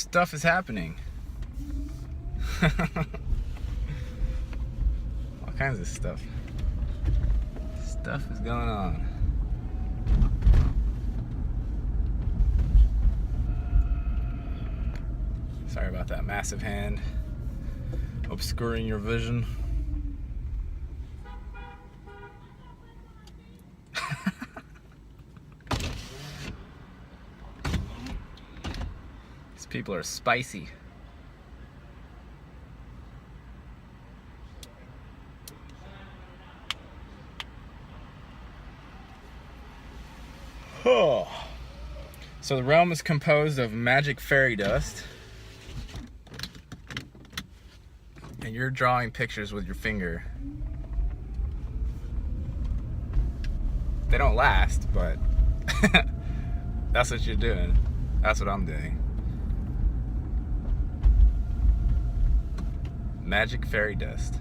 stuff is happening. All kinds of stuff. Stuff is going on. Sorry about that massive hand obscuring your vision. These people are spicy. Oh. So the realm is composed of magic fairy dust. And you're drawing pictures with your finger. They don't last, but that's what you're doing. That's what I'm doing. Magic fairy dust.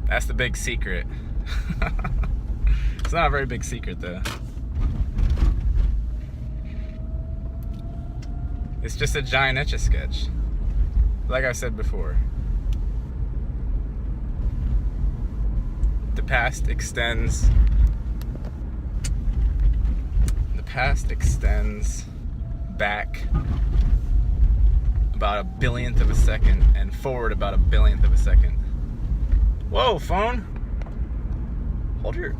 That's the big secret. It's not a very big secret though. It's just a giant Etch-a-Sketch. Like I said before. The past extends back about a billionth of a second and forward about a billionth of a second. Whoa, phone! Hold your...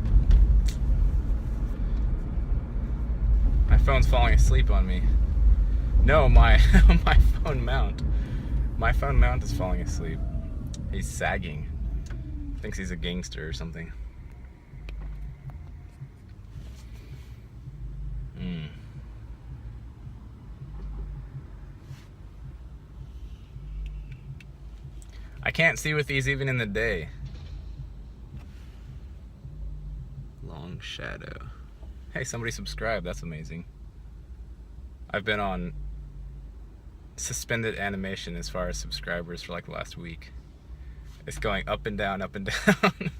My phone's falling asleep on me. No, my phone mount. My phone mount is falling asleep. He's sagging. Thinks he's a gangster or something. I can't see with these even in the day. Long shadow. Hey, somebody subscribed. That's amazing. I've been on suspended animation as far as subscribers for like the last week. It's going up and down, up and down.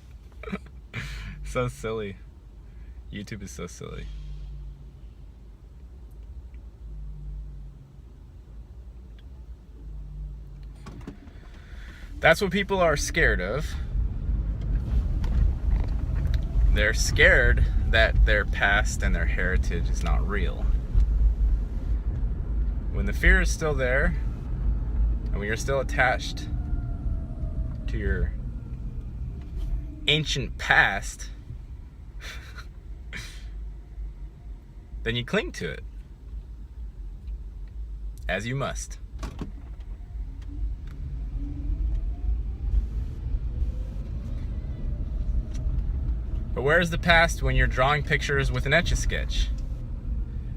So silly. YouTube is so silly. That's what people are scared of. They're scared that their past and their heritage is not real. When the fear is still there, and when you're still attached to your ancient past, then you cling to it, as you must. But where's the past when you're drawing pictures with an Etch-a-Sketch?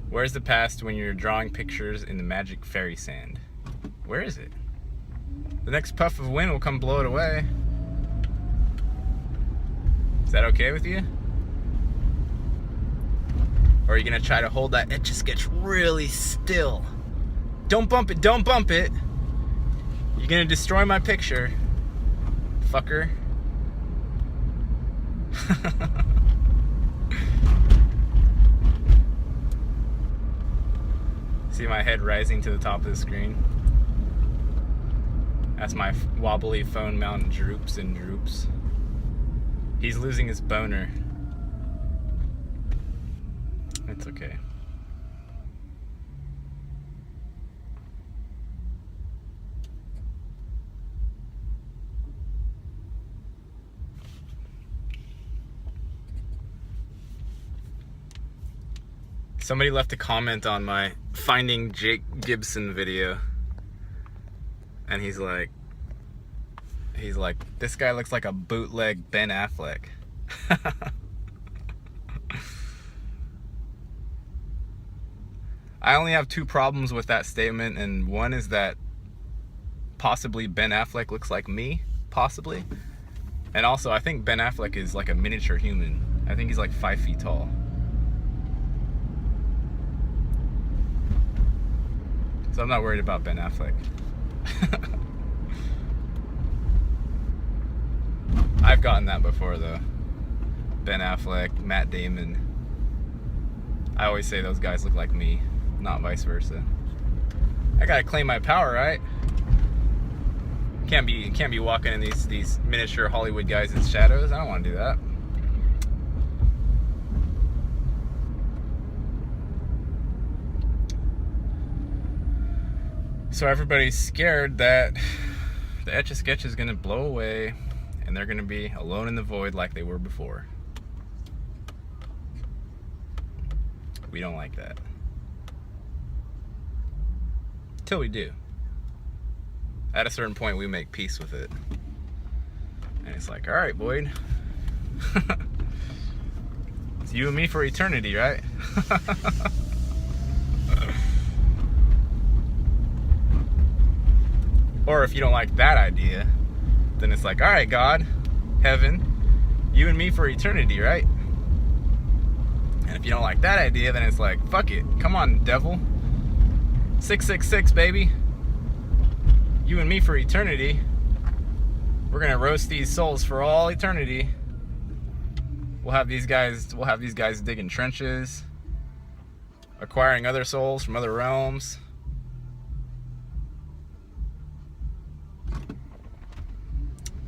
Where's the past when you're drawing pictures in the magic fairy sand? Where is it? The next puff of wind will come blow it away. Is that okay with you? Or are you gonna try to hold that Etch-a-Sketch really still? Don't bump it, don't bump it! You're gonna destroy my picture, fucker. See my head rising to the top of the screen? As my wobbly phone mount droops and droops. He's losing his boner. It's okay. Somebody left a comment on my Finding Jake Gibson video, and he's like, this guy looks like a bootleg Ben Affleck. I only have two problems with that statement, and one is that possibly Ben Affleck looks like me, possibly. And also, I think Ben Affleck is like a miniature human. I think he's like 5 feet tall. So I'm not worried about Ben Affleck. I've gotten that before though. Ben Affleck, Matt Damon. I always say those guys look like me, not vice versa. I gotta claim my power, right? Can't be walking in these miniature Hollywood guys in shadows. I don't want to do that. So everybody's scared that the Etch-a-Sketch is gonna blow away and they're gonna be alone in the void like they were before. We don't like that. Till we do. At a certain point, we make peace with it. And it's like, all right, Boyd. It's you and me for eternity, right? Or if you don't like that idea, then it's like, all right, God, heaven, you and me for eternity, right? And if you don't like that idea, then it's like, fuck it. Come on, devil. 666, baby. You and me for eternity. We're gonna roast these souls for all eternity. We'll have these guys digging trenches, acquiring other souls from other realms.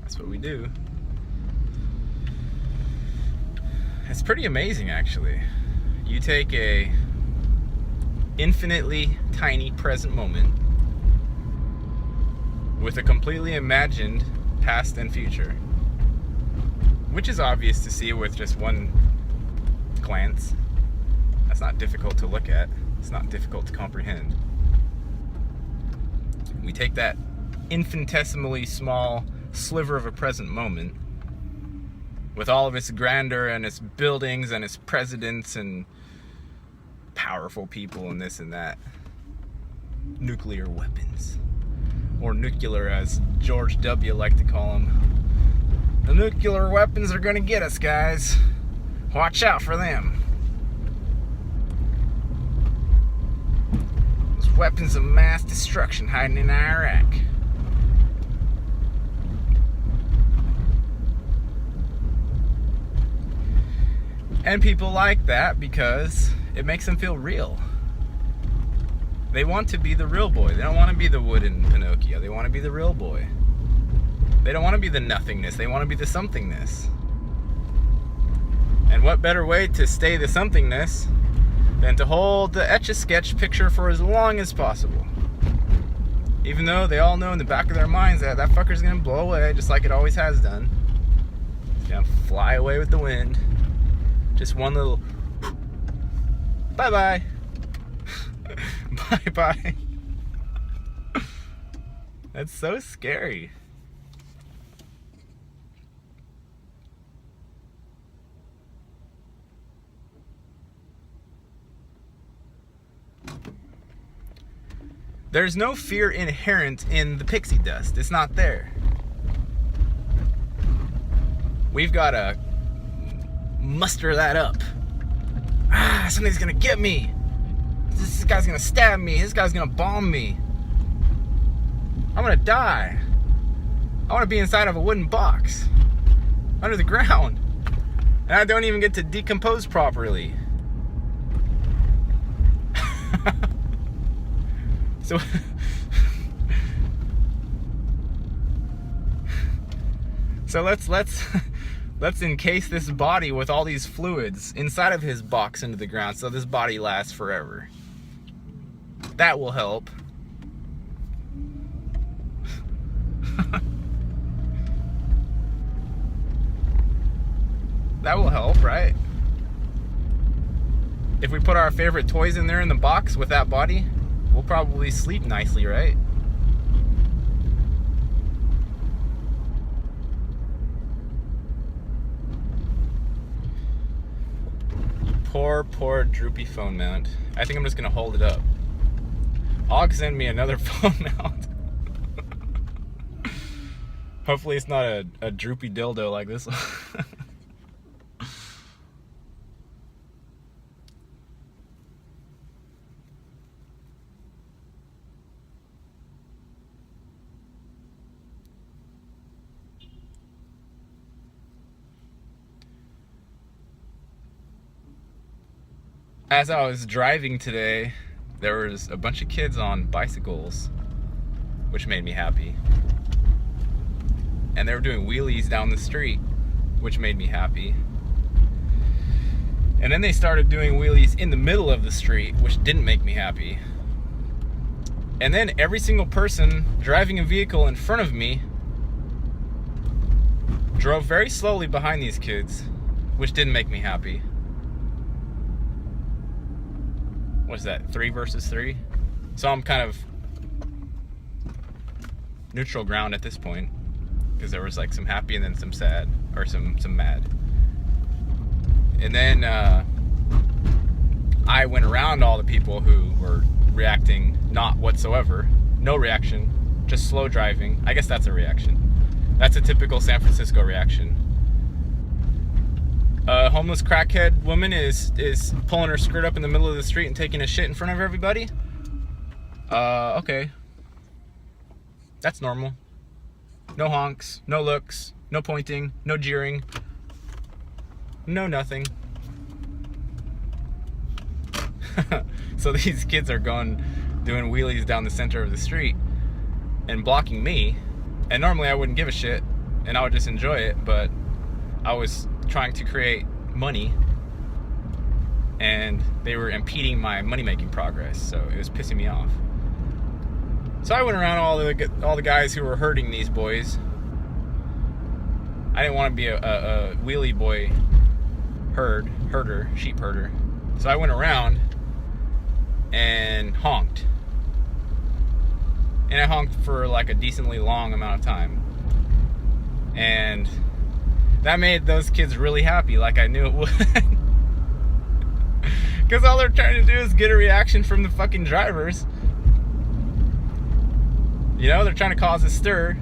That's what we do. It's pretty amazing, actually. You take a infinitely tiny present moment with a completely imagined past and future, which is obvious to see with just one glance. That's not difficult to look at. It's not difficult to comprehend. We take that infinitesimally small sliver of a present moment with all of its grandeur and its buildings and its presidents and powerful people and this and that. Nuclear weapons. Or nuclear, as George W. liked to call them. The nuclear weapons are gonna get us, guys. Watch out for them. Those weapons of mass destruction hiding in Iraq. And people like that because it makes them feel real. They want to be the real boy. They don't want to be the wooden Pinocchio. They want to be the real boy. They don't want to be the nothingness. They want to be the somethingness. And what better way to stay the somethingness than to hold the Etch-a-Sketch picture for as long as possible? Even though they all know in the back of their minds that that fucker's gonna blow away just like it always has done. It's gonna fly away with the wind. Just one little bye-bye. Bye-bye. That's so scary. There's no fear inherent in the pixie dust. It's not there. We've got to muster that up. Something's gonna get me. This guy's gonna stab me. This guy's gonna bomb me. I'm gonna die. I wanna be inside of a wooden box under the ground. And I don't even get to decompose properly. So let's encase this body with all these fluids inside of his box into the ground so this body lasts forever. That will help. That will help, right? If we put our favorite toys in there in the box with that body, we'll probably sleep nicely, right? Poor droopy phone mount. I think I'm just gonna hold it up. Og send me another phone mount. Hopefully it's not a droopy dildo like this one. As I was driving today, there was a bunch of kids on bicycles, which made me happy. And they were doing wheelies down the street, which made me happy. And then they started doing wheelies in the middle of the street, which didn't make me happy. And then every single person driving a vehicle in front of me drove very slowly behind these kids, which didn't make me happy. What's that, 3 versus 3? So I'm kind of neutral ground at this point, because there was like some happy and then some sad, or some mad. And then I went around all the people who were reacting not whatsoever. No reaction, just slow driving. I guess that's a reaction. That's a typical San Francisco reaction. A homeless crackhead woman is pulling her skirt up in the middle of the street and taking a shit in front of everybody. Okay. That's normal. No honks, no looks, no pointing, no jeering, no nothing. So these kids are doing wheelies down the center of the street and blocking me. And normally I wouldn't give a shit and I would just enjoy it, but I was trying to create money and they were impeding my money-making progress, so it was pissing me off. So I went around all the guys who were herding these boys. I didn't want to be a wheelie boy sheep herder. So I went around and honked. And I honked for like a decently long amount of time. And that made those kids really happy, like I knew it would. Because all they're trying to do is get a reaction from the fucking drivers. You know, they're trying to cause a stir.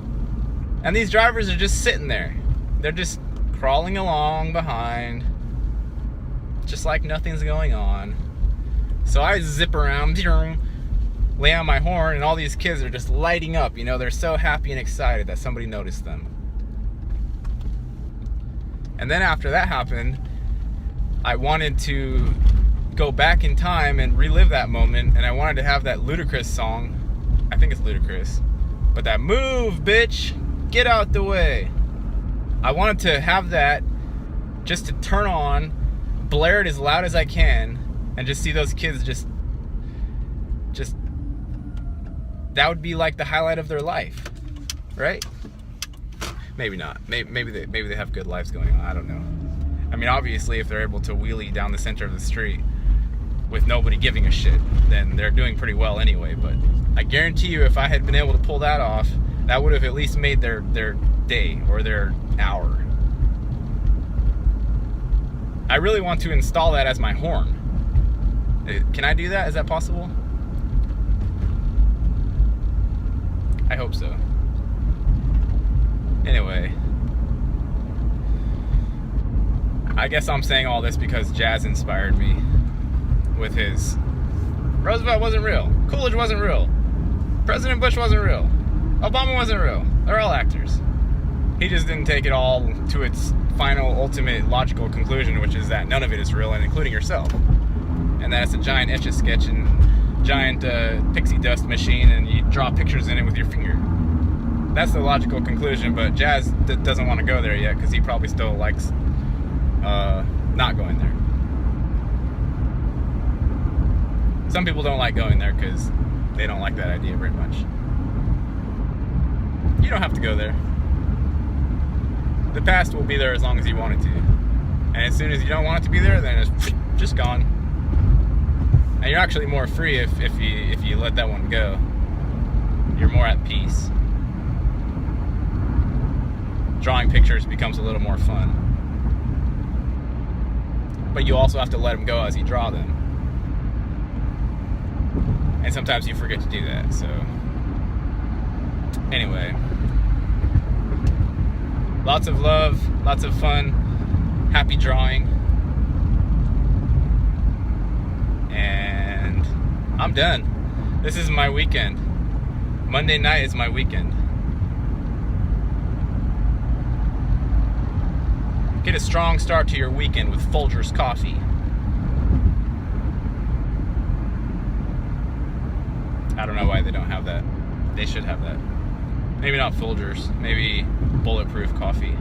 And these drivers are just sitting there. They're just crawling along behind, just like nothing's going on. So I zip around, lay on my horn, and all these kids are just lighting up. You know, they're so happy and excited that somebody noticed them. And then after that happened, I wanted to go back in time and relive that moment, and I wanted to have that Ludacris song. I think it's Ludacris, but that "Move, bitch, get out the way." I wanted to have that just to turn on, blare it as loud as I can, and just see those kids just that would be like the highlight of their life, right? Maybe not. Maybe they have good lives going on. I don't know. I mean, obviously, if they're able to wheelie down the center of the street with nobody giving a shit, then they're doing pretty well anyway. But I guarantee you, if I had been able to pull that off, that would have at least made their day or their hour. I really want to install that as my horn. Can I do that? Is that possible? I hope so. Anyway, I guess I'm saying all this because Jazz inspired me with his Roosevelt wasn't real, Coolidge wasn't real, President Bush wasn't real, Obama wasn't real. They're all actors. He just didn't take it all to its final, ultimate, logical conclusion, which is that none of it is real, and including yourself. And that it's a giant Etch-a-Sketch and giant pixie dust machine, and you draw pictures in it with your finger. That's the logical conclusion, but Jazz doesn't want to go there yet because he probably still likes not going there. Some people don't like going there because they don't like that idea very much. You don't have to go there. The past will be there as long as you want it to. And as soon as you don't want it to be there, then it's just gone. And you're actually more free if you let that one go. You're more at peace. Drawing pictures becomes a little more fun. But you also have to let them go as you draw them. And sometimes you forget to do that, so... Anyway. Lots of love, lots of fun, happy drawing. And I'm done. This is my weekend. Monday night is my weekend. Get a strong start to your weekend with Folgers coffee. I don't know why they don't have that. They should have that. Maybe not Folgers, maybe bulletproof coffee.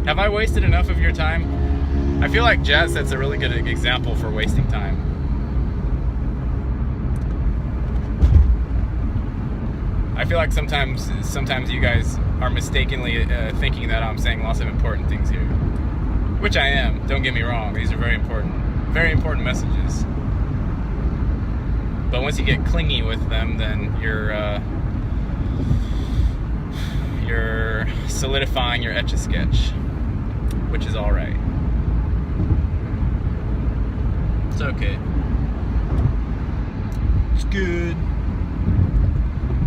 Have I wasted enough of your time? I feel like Jazz sets a really good example for wasting time. I feel like sometimes you guys are mistakenly thinking that I'm saying lots of important things here, which I am. Don't get me wrong; these are very important messages. But once you get clingy with them, then you're solidifying your Etch-a-Sketch, which is all right. It's okay. It's good.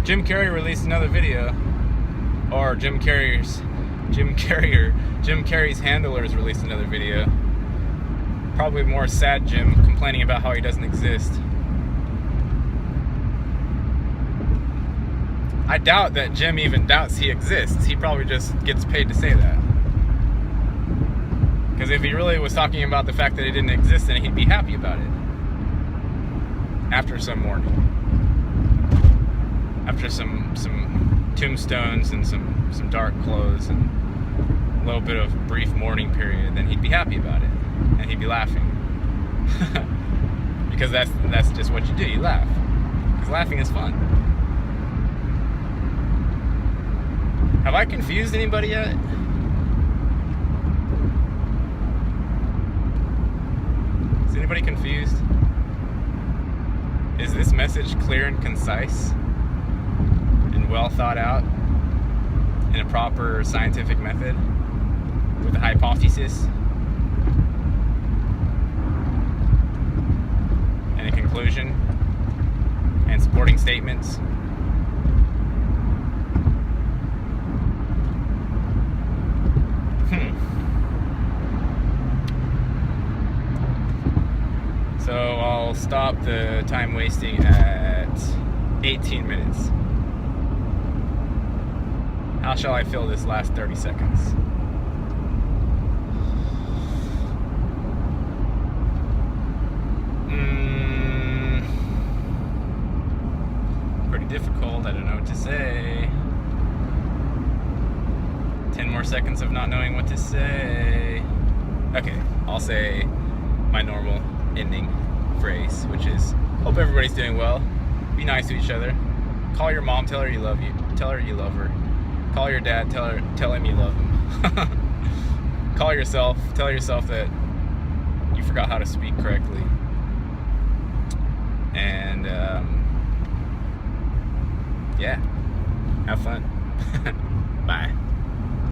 Jim Carrey released another video, or Jim Carrey's handlers released another video. Probably more sad Jim complaining about how he doesn't exist. I doubt that Jim even doubts he exists. He probably just gets paid to say that. Because if he really was talking about the fact that he didn't exist, then he'd be happy about it. After some mourning. After some tombstones and some dark clothes and a little bit of brief mourning period, then he'd be happy about it. And he'd be laughing. Because that's just what you do, you laugh. Because laughing is fun. Have I confused anybody yet? Is anybody confused? Is this message clear and concise and well thought out in a proper scientific method with a hypothesis and a conclusion and supporting statements? So I'll stop the time wasting at 18 minutes. How shall I fill this last 30 seconds? Pretty difficult, I don't know what to say. 10 more seconds of not knowing what to say. Okay, I'll say my normal ending phrase, which is, hope everybody's doing well. Be nice to each other. Call your mom, tell her you love you. Tell her you love her. Call your dad, tell him you love him. Call yourself, tell yourself that you forgot how to speak correctly. And yeah, have fun. Bye.